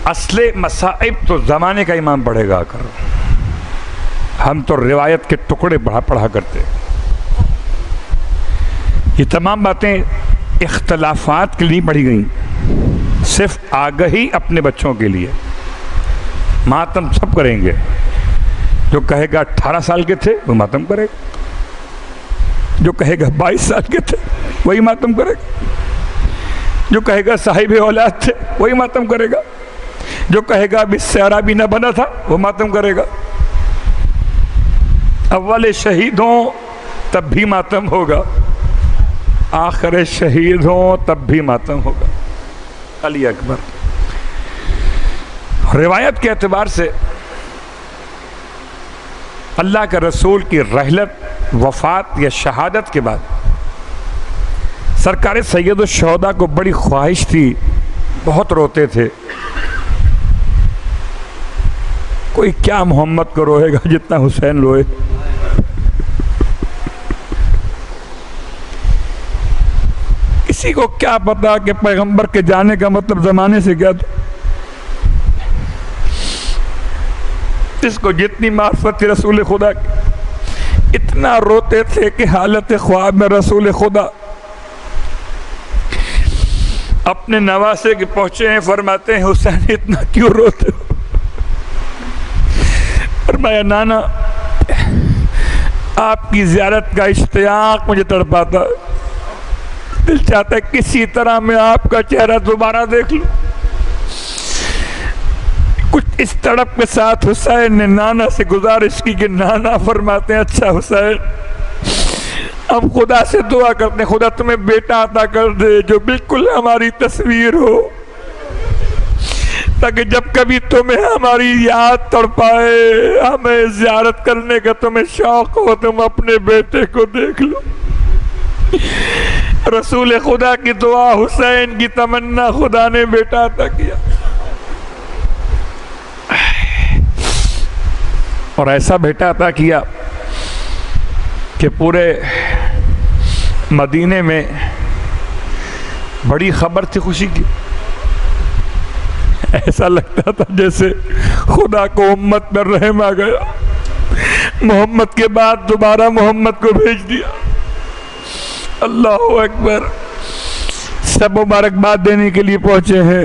اصل مصائب تو زمانے کا امام پڑھے گا کرو، ہم تو روایت کے ٹکڑے پڑھا کرتے۔ یہ تمام باتیں اختلافات کے لیے پڑھی گئیں، صرف آگہی اپنے بچوں کے لیے۔ ماتم سب کریں گے، جو کہے گا 18 سال کے تھے وہ ماتم کرے گا، جو کہے گا 22 سال کے تھے وہی ماتم کرے گا، جو کہے گا صاحب اولاد تھے وہی ماتم کرے گا، جو کہے گا ابھی سیارہ بھی نہ بنا تھا وہ ماتم کرے گا۔ اول شہید ہوں تب بھی ماتم ہوگا، آخر شہید ہوں تب بھی ماتم ہوگا۔ علی اکبر۔ روایت کے اعتبار سے اللہ کے رسول کی رحلت، وفات یا شہادت کے بعد سرکار سید الشہداء کو بڑی خواہش تھی، بہت روتے تھے۔ کوئی کیا محمد کو روئے گا جتنا حسین روئے۔ کسی کو کیا پتا کہ پیغمبر کے جانے کا مطلب زمانے سے کیا تھا۔ اس کو جتنی معرفت تھی رسول خدا کی، اتنا روتے تھے کہ حالت خواب میں رسول خدا اپنے نواسے کے پہنچے ہیں، فرماتے ہیں حسین اتنا کیوں روتے ہو؟ فرمایا نانا آپ کی زیارت کا اشتیاق مجھے تڑپاتا ہے، دل چاہتا ہے کسی طرح میں آپ کا چہرہ دوبارہ دیکھ لوں۔ کچھ اس تڑپ کے ساتھ حسین نے نانا سے گزارش کی کہ نانا، فرماتے ہیں اچھا حسین اب خدا سے دعا کرتے ہیں خدا تمہیں بیٹا عطا کر دے جو بالکل ہماری تصویر ہو، تاکہ جب کبھی تمہیں ہماری یاد تڑپائے، ہمیں زیارت کرنے کا تمہیں شوق ہو، تم اپنے بیٹے کو دیکھ لو۔ رسول خدا کی دعا، حسین کی تمنا، خدا نے بیٹا عطا کیا۔ اور ایسا بیٹا عطا کیا کہ پورے مدینے میں بڑی خبر تھی خوشی کی۔ ایسا لگتا تھا جیسے خدا کو امت پر رحم آ گیا، محمد کے بعد دوبارہ محمد کو بھیج دیا۔ اللہ اکبر۔ سب مبارکباد دینے کے لیے پہنچے ہیں۔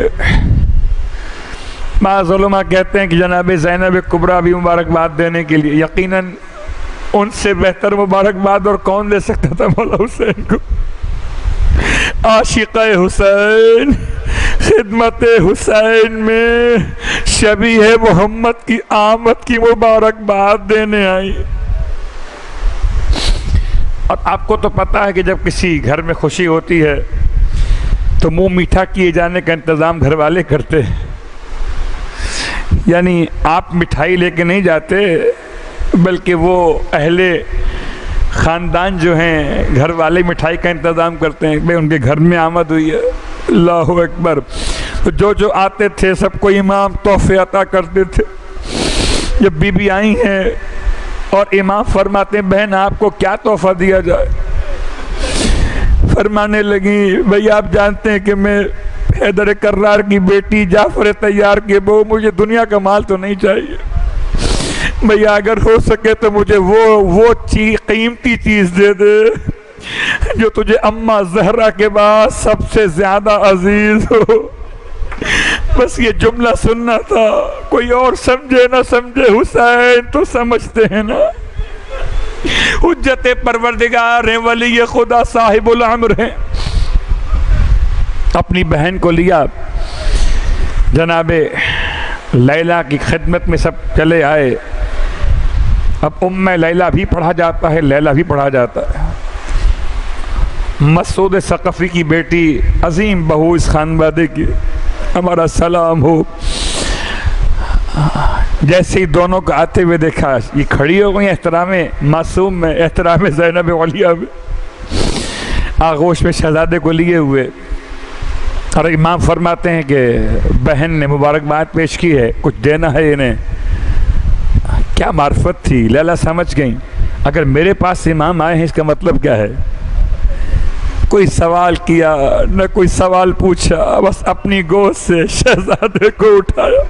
بعض علماء کہتے ہیں کہ جناب زینب کبریٰ بھی مبارکباد دینے کے لیے، یقیناً ان سے بہتر مبارکباد اور کون دے سکتا تھا مولا حسین کو۔ عاشق حسین خدمت حسین میں شبیہ محمد کی آمد کی مبارکباد دینے آئی۔ اور آپ کو تو پتہ ہے کہ جب کسی گھر میں خوشی ہوتی ہے تو منہ میٹھا کیے جانے کا انتظام گھر والے کرتے ہیں، یعنی آپ مٹھائی لے کے نہیں جاتے بلکہ وہ اہل خاندان جو ہیں گھر والے مٹھائی کا انتظام کرتے ہیں، بھئی ان کے گھر میں آمد ہوئی ہے۔ اللہ اکبر۔ تو جو آتے تھے سب کو امام تحفے عطا کرتے تھے۔ جب بی بی آئی ہیں اور امام فرماتے ہیں بہن آپ کو کیا تحفہ دیا جائے، فرمانے لگیں بھئی آپ جانتے ہیں کہ میں حیدر کرار کی بیٹی، جعفر طیار کی بہو، مجھے دنیا کا مال تو نہیں چاہیے بھئی، اگر ہو سکے تو مجھے وہ قیمتی چیز دے دے جو تجھے اماں زہرا کے بعد سب سے زیادہ عزیز ہو۔ بس یہ جملہ سننا تھا، کوئی اور سمجھے نہ سمجھے حسین تو سمجھتے ہیں نا۔ حجت پروردگار ہیں، ولی خدا، صاحب الامر ہیں۔ اپنی بہن کو لیا، جناب لیلہ کی خدمت میں سب چلے آئے۔ اب ام لیلہ بھی پڑھا جاتا ہے، لیلہ بھی پڑھا جاتا ہے۔ مسعود ثقفی کی بیٹی، عظیم بہو اس خانوادے کی، ہمارا سلام ہو۔ جیسے ہی دونوں کو آتے ہوئے دیکھا، یہ کھڑی ہو گئی احترام معصوم میں، احترام زینب علیہ میں، آغوش میں شہزادے کو لیے ہوئے۔ اور امام فرماتے ہیں کہ بہن نے مبارکباد پیش کی ہے، کچھ دینا ہے انہیں۔ کیا معرفت تھی، لیلہ سمجھ گئیں اگر میرے پاس امام آئے ہیں اس کا مطلب کیا ہے، کوئی سوال کیا نہ کوئی سوال پوچھا، بس اپنی گود سے شہزادے کو اٹھایا،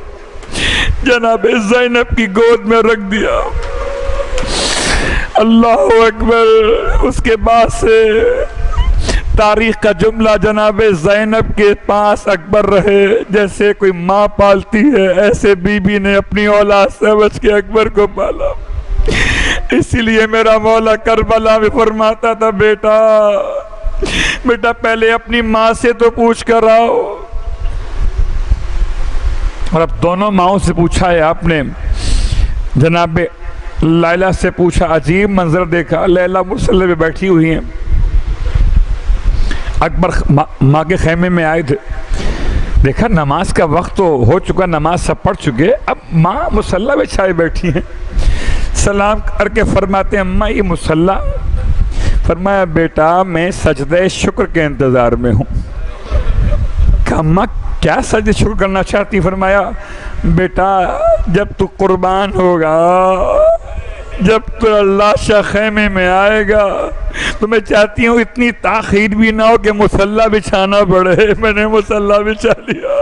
جناب زینب کی گود میں رکھ دیا۔ اللہ اکبر۔ اس کے بعد سے تاریخ کا جملہ جناب زینب کے پاس اکبر رہے، جیسے کوئی ماں پالتی ہے ایسے بی بی نے اپنی اولاد سمجھ کے اکبر کو پالا۔ اسی لیے میرا مولا کربلا میں فرماتا تھا، بیٹا پہلے اپنی ماں سے تو پوچھ کر آؤ۔ اور اب دونوں ماؤں سے پوچھا ہے آپ نے۔ جناب لیلا سے پوچھا، عجیب منظر دیکھا، لیلا مصلی پہ بیٹھی ہوئی ہیں، اکبر ماں کے خیمے میں آئے تھے، دیکھا نماز کا وقت تو ہو چکا، نماز سب پڑھ چکے، اب ماں مصلی پہ چھائے بیٹھی ہیں۔ سلام کر کے فرماتے ہیں، اماں یہ مصلی؟ فرمایا، بیٹا میں سجدہ شکر کے انتظار میں ہوں۔ کہا اماں کیا سجدہ شکر کرنا چاہتی؟ فرمایا، بیٹا جب تو قربان ہوگا، جب تو اللہ شاہ خیمے میں آئے گا تو میں چاہتی ہوں اتنی تاخیر بھی نہ ہو کہ مصلی بچھانا پڑے۔ میں نے مصلی بچھا لیا۔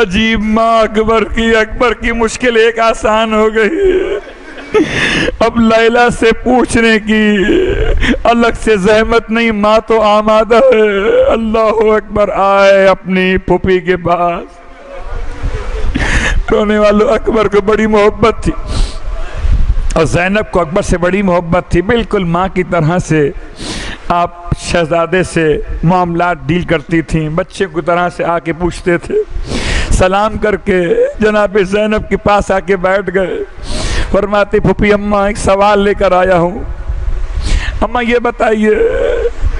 عجیب ماں اکبر کی مشکل ایک آسان ہو گئی۔ اب لیلا سے پوچھنے کی الگ سے زحمت نہیں، ماں تو آمادہ ہے۔ اللہ اکبر۔ آئے اپنی پھوپھی کے پاس۔ رونے والوں اکبر کو بڑی محبت تھی اور زینب کو اکبر سے بڑی محبت تھی، بالکل ماں کی طرح سے آپ شہزادے سے معاملات ڈیل کرتی تھیں، بچے کی طرح سے آ کے پوچھتے تھے۔ سلام کر کے جناب زینب کے پاس آ کے بیٹھ گئے، فرماتے پھوپھی اماں ایک سوال لے کر آیا ہوں، اماں یہ بتائیے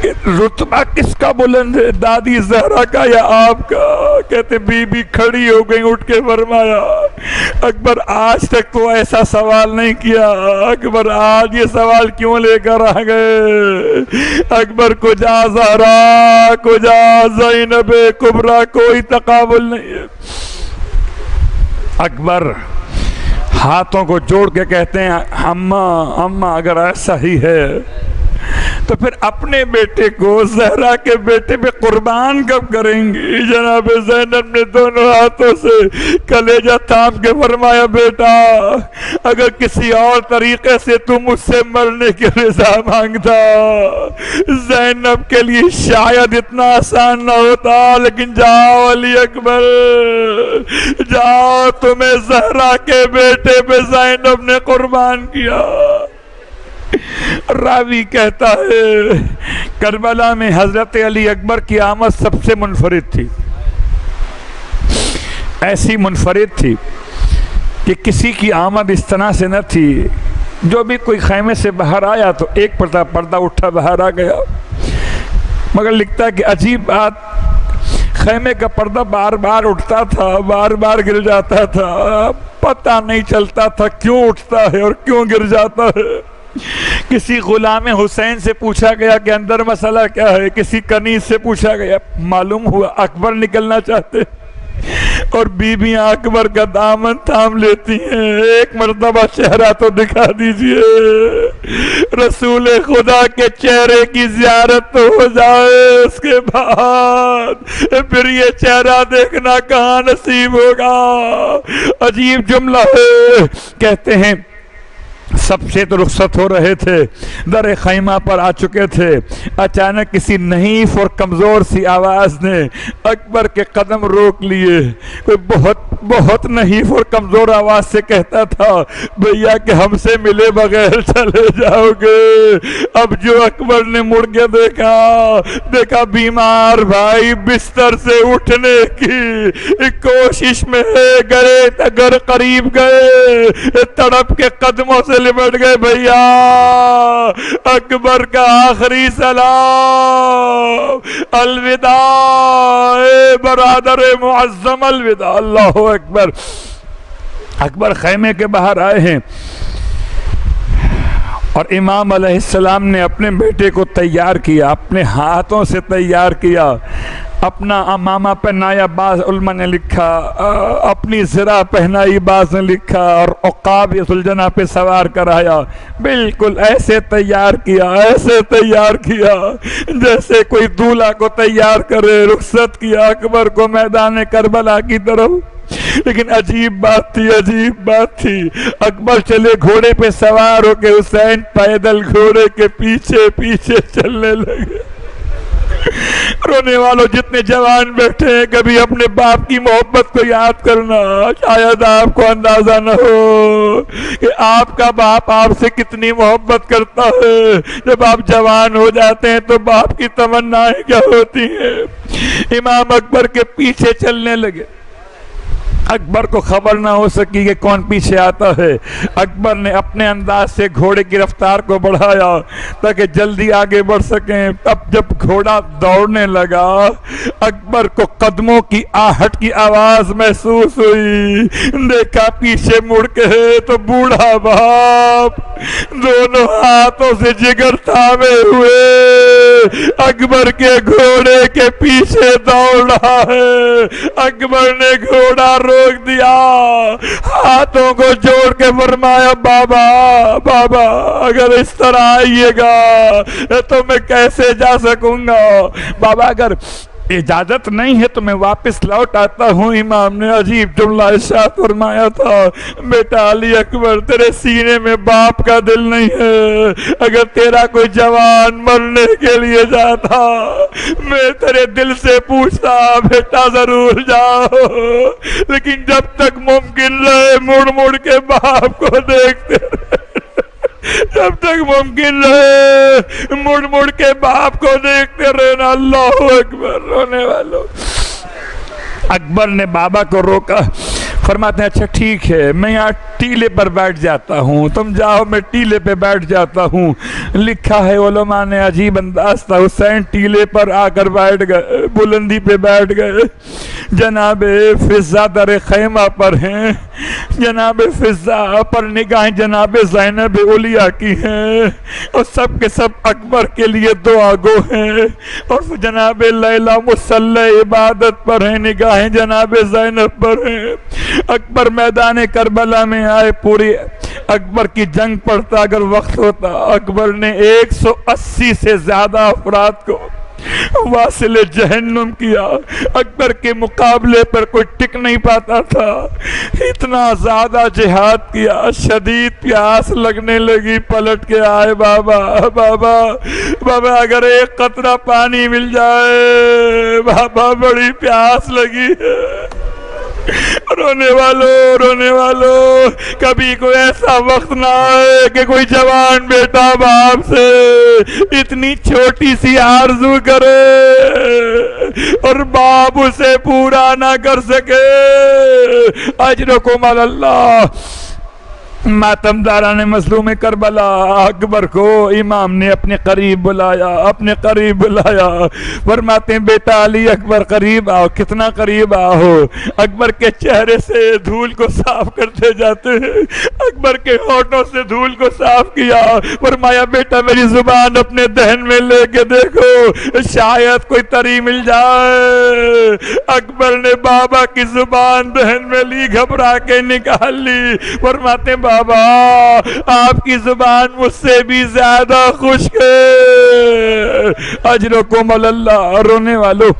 کہ رتبہ کس کا بلند ہے، دادی زہرا کا یا آپ کا؟ کہتے بی بی کھڑی ہو گئی، اٹھ کے فرمایا، اکبر آج تک تو ایسا سوال نہیں کیا، اکبر آج یہ سوال کیوں لے کر آ گئے؟ اکبر کو جا زہرا کو جا زینب کبریٰ، کوئی تقابل نہیں ہے۔ اکبر ہاتھوں کو جوڑ کے کہتے ہیں، اماں اگر ایسا ہی ہے تو پھر اپنے بیٹے کو زہرا کے بیٹے پہ قربان کب کریں گی؟ جناب زینب نے دونوں ہاتھوں سے کلیجہ تھام کے فرمایا، بیٹا اگر کسی اور طریقے سے تم مجھ سے مرنے کی رضا مانگتا، زینب کے لیے شاید اتنا آسان نہ ہوتا، لیکن جاؤ علی اکبر جاؤ، تمہیں زہرا کے بیٹے پہ زینب نے قربان کیا۔ راوی کہتا ہے کربلا میں حضرت علی اکبر کی آمد سب سے منفرد تھی، ایسی منفرد تھی کہ کسی کی آمد اس طرح سے نہ تھی، جو بھی کوئی خیمے سے باہر آیا تو ایک پردہ اٹھا باہر آ گیا، مگر لکھتا ہے کہ عجیب بات، خیمے کا پردہ بار بار اٹھتا تھا، بار بار گر جاتا تھا، پتہ نہیں چلتا تھا کیوں اٹھتا ہے اور کیوں گر جاتا ہے۔ کسی غلام حسین سے پوچھا گیا کہ اندر مسئلہ کیا ہے، کسی کنیز سے پوچھا گیا، معلوم ہوا اکبر نکلنا چاہتے اور بیویاں اکبر کا دامن تھام لیتی ہیں، ایک مرتبہ چہرہ تو دکھا دیجئے، رسول خدا کے چہرے کی زیارت تو ہو جائے، اس کے بعد پھر یہ چہرہ دیکھنا کہاں نصیب ہوگا۔ عجیب جملہ ہے، کہتے ہیں سب سے تو رخصت ہو رہے تھے، در خیمہ پر آ چکے تھے، اچانک کسی نحیف اور کمزور سی آواز نے اکبر کے قدم روک لیے، کوئی بہت نحیف اور کمزور آواز سے کہتا تھا، بھیا کہ ہم سے ملے بغیر چلے جاؤ گے۔ اب جو اکبر نے مڑ کے دیکھا بیمار بھائی بستر سے اٹھنے کی کوشش میں ہے، گھر قریب گئے، تڑپ کے قدموں سے لپٹ گئے، بھیا اکبر کا آخری سلام، الوداع اے برادر معظم، الوداع۔ اللہ اکبر۔ اکبر خیمے کے باہر آئے ہیں اور امام علیہ السلام نے اپنے بیٹے کو تیار کیا، اپنے ہاتھوں سے تیار کیا۔ اپنا امامہ پہنایا، بعض علماء نے لکھا اپنی زرہ پہنائی، بعض نے لکھا اور عقاب سلجنا پہ سوار کرایا، بالکل ایسے تیار کیا، ایسے تیار کیا جیسے کوئی دولہا کو تیار کرے، رخصت کیا اکبر کو میدان کربلا کی طرف۔ لیکن عجیب بات تھی، عجیب بات تھی، اکبر چلے گھوڑے پہ سوار ہو کے، حسین پیدل گھوڑے کے پیچھے پیچھے چلنے لگے۔ رونے والوں جتنے جوان بیٹھے ہیں، کبھی اپنے باپ کی محبت کو یاد کرنا، شاید آپ کو اندازہ نہ ہو کہ آپ کا باپ آپ سے کتنی محبت کرتا ہے۔ جب آپ جوان ہو جاتے ہیں تو باپ کی تمنائیں کیا ہوتی ہیں۔ امام اکبر کے پیچھے چلنے لگے، اکبر کو خبر نہ ہو سکی کہ کون پیچھے آتا ہے۔ اکبر نے اپنے انداز سے گھوڑے کی رفتار کو بڑھایا تاکہ جلدی آگے بڑھ سکیں۔ اب جب گھوڑا دوڑنے لگا، اکبر کو قدموں کی آہٹ کی آواز محسوس ہوئی، دیکھا پیچھے مڑ کے تو بوڑھا باپ دونوں ہاتھوں سے جگر تھامے ہوئے اکبر کے گھوڑے کے پیچھے دوڑ رہا ہے۔ اکبر نے گھوڑا روک دیا، ہاتھوں کو جوڑ کے فرمایا، بابا بابا اگر اس طرح آئیے گا تو میں کیسے جا سکوں گا؟ بابا اگر اجازت نہیں ہے تو میں واپس لوٹ آتا ہوں۔ امام نے عجیب جملہ ارشاد فرمایا تھا، بیٹا علی اکبر تیرے سینے میں باپ کا دل نہیں ہے۔ اگر تیرا کوئی جوان مرنے کے لیے جاتا میں تیرے دل سے پوچھتا، بیٹا ضرور جاؤ، لیکن جب تک ممکن رہے مڑ مڑ کے باپ کو دیکھتے رہے، جب تک ممکن رہے مڑ مڑ کے باپ کو دیکھتے رہنا۔ اللہ اکبر۔ رونے والوں، اکبر نے بابا کو روکا، فرماتے ہیں اچھا ٹھیک ہے میں یہاں ٹیلے پر بیٹھ جاتا ہوں، تم جاؤ میں ٹیلے پہ بیٹھ جاتا ہوں۔ لکھا ہے علماء نے عجیب انداز تھا، حسین ٹیلے پر آ کر بیٹھ گئے، بلندی پہ بیٹھ گئے، جناب فضہ در خیمہ پر ہیں، جناب فضہ پر نگاہیں جناب زینب علیہ کی ہیں، اور سب کے سب اکبر کے لیے دعا گو ہیں، اور جناب لیلا مصلی عبادت پر ہیں، نگاہیں جناب زینب پر ہیں۔ اکبر میدان کربلا میں آئے، پوری اکبر کی جنگ پڑتا اگر وقت ہوتا، اکبر نے 180 سے زیادہ افراد کو واصل جہنم کیا۔ اکبر کے مقابلے پر کوئی ٹک نہیں پاتا تھا، اتنا زیادہ جہاد کیا۔ شدید پیاس لگنے لگی، پلٹ کے آئے، بابا بابا بابا اگر ایک قطرہ پانی مل جائے، بابا بڑی پیاس لگی ہے۔ رونے والوں کبھی کوئی ایسا وقت نہ آئے کہ کوئی جوان بیٹا باپ سے اتنی چھوٹی سی آرزو کرے اور باپ اسے پورا نہ کر سکے۔ اجرکم علی اللہ۔ ماتمداران مظلوم کربلا، اکبر کو امام نے اپنے قریب بلایا، فرماتے ہیں بیٹا علی اکبر قریب آؤ۔ کتنا قریب آؤ؟ اکبر کے چہرے سے دھول کو صاف کرتے جاتے ہیں، اکبر کے ہونٹوں سے دھول کو صاف کیا، فرمایا بیٹا میری زبان اپنے دہن میں لے کے دیکھو، شاید کوئی تری مل جائے۔ اکبر نے بابا کی زبان دہن میں لی، گھبرا کے نکال لی، فرماتے ہیں بابا آپ کی زبان مجھ سے بھی زیادہ خشک ہے۔ اجرکم علی اللہ۔ رونے والوں،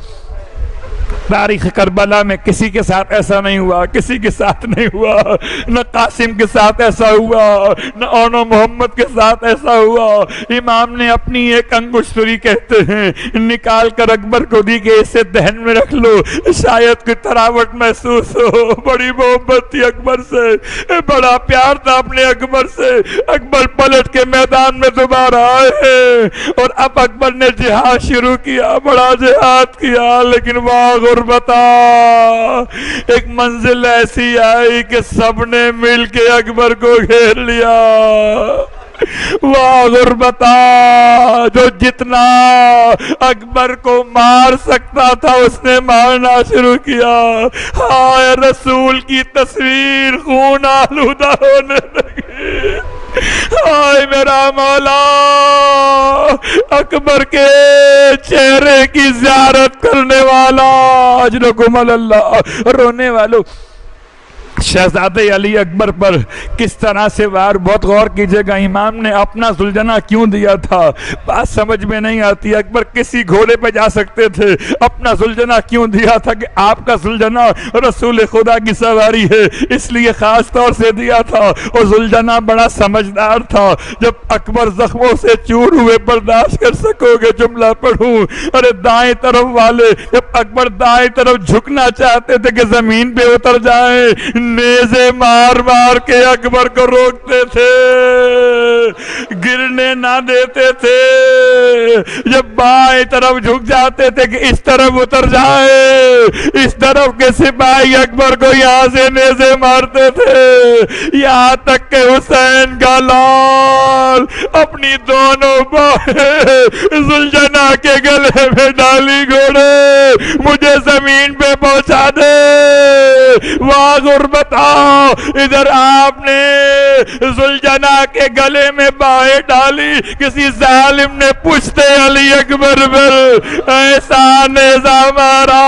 تاریخ کربلا میں کسی کے ساتھ ایسا نہیں ہوا، کسی کے ساتھ نہیں ہوا، نہ قاسم کے ساتھ ایسا ہوا، نہ اونو محمد کے ساتھ ایسا ہوا۔ امام نے اپنی ایک انگشتری کہتے ہیں نکال کر اکبر کو دی کہ اسے دہن میں رکھ لو، شاید کوئی تراوٹ محسوس ہو۔ بڑی محبت تھی اکبر سے، بڑا پیار تھا اپنے اکبر سے۔ اکبر پلٹ کے میدان میں دوبارہ آئے اور اب اکبر نے جہاد شروع کیا، بڑا جہاد کیا، لیکن واہ غربتا، ایک منزل ایسی آئی کہ سب نے مل کے اکبر کو گھیر لیا۔ واہ غربتا، جو جتنا اکبر کو مار سکتا تھا اس نے مارنا شروع کیا۔ ہائے رسول کی تصویر خون آلودہ ہونے لگی، آئے میرا مولا، اکبر کے چہرے کی زیارت کرنے والا، اجرکم اللہ، رونے والوں شہزادے علی اکبر پر کس طرح سے وار، بہت غور کیجئے گا، امام نے اپنا ذوالجناح کیوں دیا تھا؟ بات سمجھ میں نہیں آتی۔ اکبر کسی گھوڑے پہ جا سکتے تھے، اپنا ذوالجناح کیوں دیا تھا؟ کہ آپ کا ذوالجناح رسول خدا کی سواری ہے، اس لیے خاص طور سے دیا تھا۔ اور ذوالجناح بڑا سمجھدار تھا۔ جب اکبر زخموں سے چور ہوئے، برداشت کر سکو گے جملہ پڑھوں، ارے دائیں طرف والے جب اکبر دائیں طرف جھکنا چاہتے تھے کہ زمین پہ اتر جائیں، نیزے مار مار کے اکبر کو روکتے تھے، گرنے نہ دیتے تھے۔ جب بائیں طرف جھک جاتے تھے کہ اس طرف اتر جائے، اس طرف کے سپاہی اکبر کو یہاں سے نیزے مارتے تھے، یہاں تک کہ حسین کا لال اپنی دونوں باہیں ذوالجناح کے گلے میں ڈالی، گھوڑے مجھے زمین پہ پہنچا دے، واہ غربت آؤ۔ ادھر آپ نے ذوالجناح کے گلے میں باہیں ڈالی، کسی ظالم نے پشتے علی اکبر پر ایسا نیزہ مارا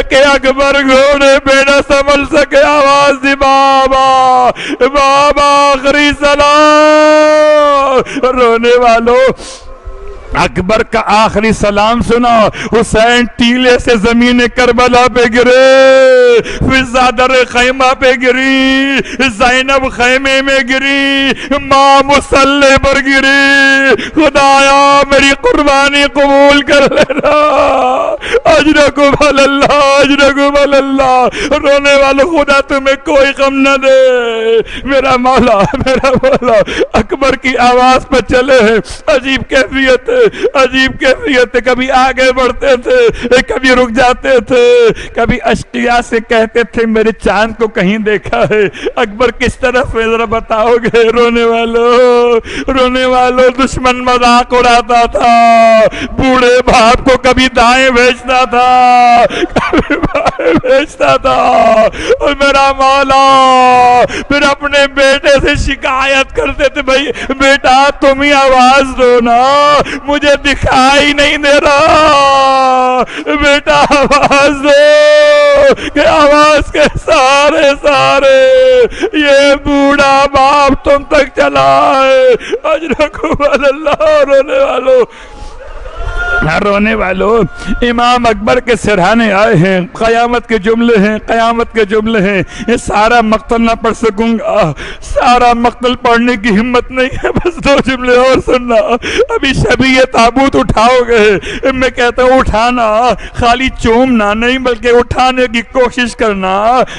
کہ اکبر گھوڑے پہ نہ سنبھل سکے، آواز دی بابا بابا آخری سلام۔ رونے والوں اکبر کا آخری سلام سنا، حسین ٹیلے سے زمین کربلا پہ گرے، فضہ در خیمہ پہ گری، زینب خیمے میں گری، ماں مسلح پر گری، خدایا میری قربانی قبول کر لینا، اجرکم اللہ، اجرکم اللہ۔ رونے والے خدا تمہیں کوئی غم نہ دے، میرا مولا، میرا مولا۔ اکبر کی آواز پہ چلے ہیں، عجیب کیفیت ہے، عجیب کیفیت ہے، کبھی آگے بڑھتے تھے، کبھی رک جاتے تھے، کبھی اشقیاء سے کہتے تھے میرے چاند کو کہیں دیکھا ہے، اکبر کس طرف ہے ذرا بتاؤ گے؟ رونے والوں، رونے والوں، دشمن مذاق اڑاتا تھا، بوڑھے باپ کو کبھی دائیں بھیجتا تھا، کبھی بائیں بھیجتا تھا، اور میرا مولا پھر اپنے بیٹے سے شکایت کرتے تھے، بھائی بیٹا تم ہی آواز دو نا، مجھے دکھائی نہیں دے رہا، بیٹا آواز دو، کہ آواز کے سارے سارے یہ بوڑھا باپ تم تک چلا ہے، اجرکم اللہ۔ رونے والوں، رونے والوں، امام اکبر کے سرہانے آئے ہیں، قیامت کے جملے ہیں، قیامت کے جملے ہیں، یہ سارا مقتل نہ پڑھ سکوں گا، سارا مقتل پڑھنے کی ہمت نہیں ہے، بس دو جملے اور سننا۔ ابھی شبیہ تابوت اٹھاؤ گے، میں کہتا ہوں اٹھانا، خالی چومنا نہیں بلکہ اٹھانے کی کوشش کرنا،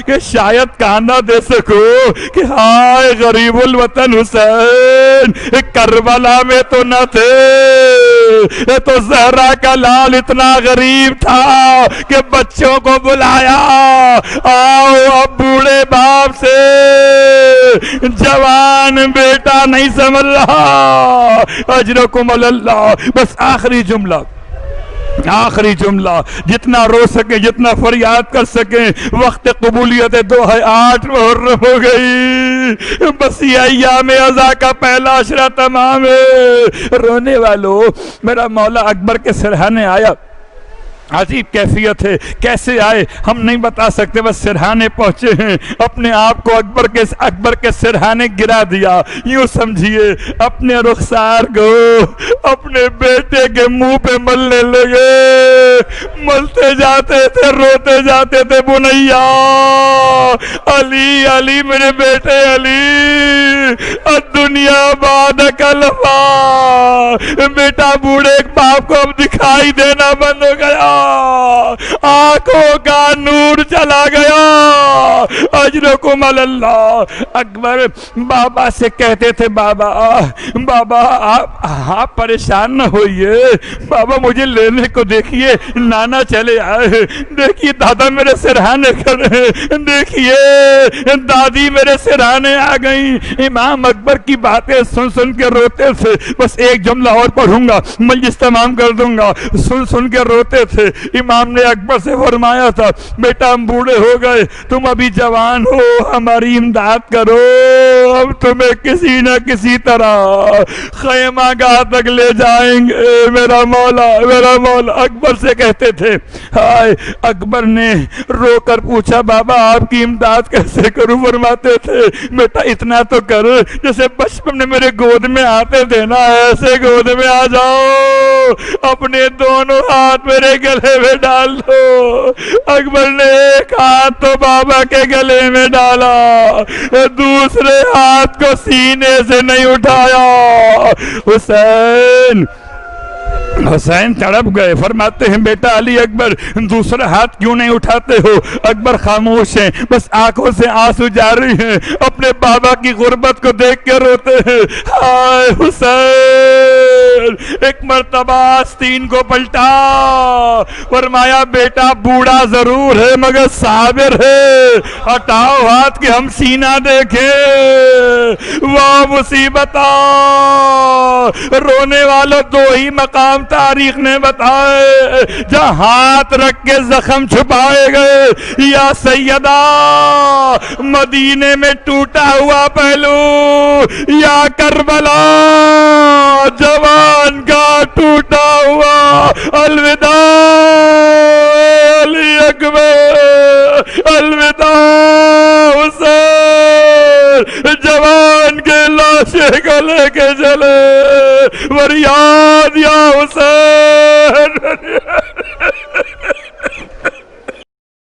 کہ شاید کاندھا دے سکو کہ ہائے غریب الوطن حسین کربلا میں تو نہ تھے، تو زہرا کا لال اتنا غریب تھا کہ بچوں کو بلایا، آؤ اب بوڑھے باپ سے جوان بیٹا نہیں سمجھ رہا، اجرکم اللہ۔ بس آخری جملہ، آخری جملہ، جتنا رو سکیں، جتنا فریاد کر سکیں، وقت قبولیت 2008 محرم ہو گئی، بس یہ ایام عزا کا پہلا عشرہ تمام ہے۔ رونے والوں، میرا مولا اکبر کے سرہانے آیا، عجیب کیفیت ہے، کیسے آئے ہم نہیں بتا سکتے، بس سرہانے پہنچے ہیں، اپنے آپ کو اکبر کے سرہانے گرا دیا، یوں سمجھیے اپنے رخسار کو اپنے بیٹے کے منہ پہ ملنے لگے، ملتے جاتے تھے، روتے جاتے تھے، بنیا علی علی میرے بیٹے علی، الدنیا بعدک الفا، بیٹا بوڑھے باپ کو اب دکھائی دینا بند ہو گیا، آنکھوں کا نور چلا گیا، اجرکم اللہ۔ اکبر بابا سے کہتے تھے، بابا آپ پریشان نہ ہوئیے، بابا مجھے لینے کو دیکھیے، نانا چلے آئے، دیکھیے دادا میرے سرہانے کھڑے، دیکھیے دادی میرے سرہانے آ گئیں۔ امام اکبر کی باتیں سن سن کے روتے تھے، بس ایک جملہ اور پڑھوں گا مجلس تمام کر دوں گا، سن سن کے روتے تھے۔ امام نے اکبر سے فرمایا تھا، بیٹا ہم بوڑھے ہو گئے، تم ابھی جوان ہو ہماری امداد کرو، ہم تمہیں کسی نہ کسی طرح خیمہ گاہ تک لے جائیں گے میرا مولا میرا مولا۔ اکبر سے کہتے تھے، ہائے اکبر نے رو کر پوچھا بابا آپ کی امداد کیسے کروں؟ فرماتے تھے بیٹا اتنا تو کر جیسے بچپن میں میرے گود میں آتے تھے نا، ایسے گود میں آ جاؤ، اپنے دونوں ہاتھ میرے گلے میں ڈال دو۔ اکبر نے ایک ہاتھ تو بابا کے گلے میں ڈالا، دوسرے ہاتھ کو سینے سے نہیں اٹھایا۔ حسین تڑپ گئے، فرماتے ہیں بیٹا علی اکبر دوسرا ہاتھ کیوں نہیں اٹھاتے ہو؟ اکبر خاموش ہیں، بس آنکھوں سے آنسو جاری ہیں، اپنے بابا کی غربت کو دیکھ کے روتے ہیں۔ ہائے حسین! ایک مرتبہ آستین کو پلٹا، فرمایا بیٹا بوڑھا ضرور ہے مگر صابر ہے، ہٹاؤ ہاتھ کے ہم سینہ دیکھیں۔ واہ مصیبتہ! رونے والوں دو ہی مقام تاریخ نے بتائے جہاں ہاتھ رکھ کے زخم چھپائے گئے۔ یا سیدہ مدینے میں ٹوٹا ہوا پہلو، یا کربلا جوان کا ٹوٹا ہوا۔ الوداع علی اکبر، الوداع حسین، جوان کے لاشے کو لے کے چلے، فریاد یا حسین۔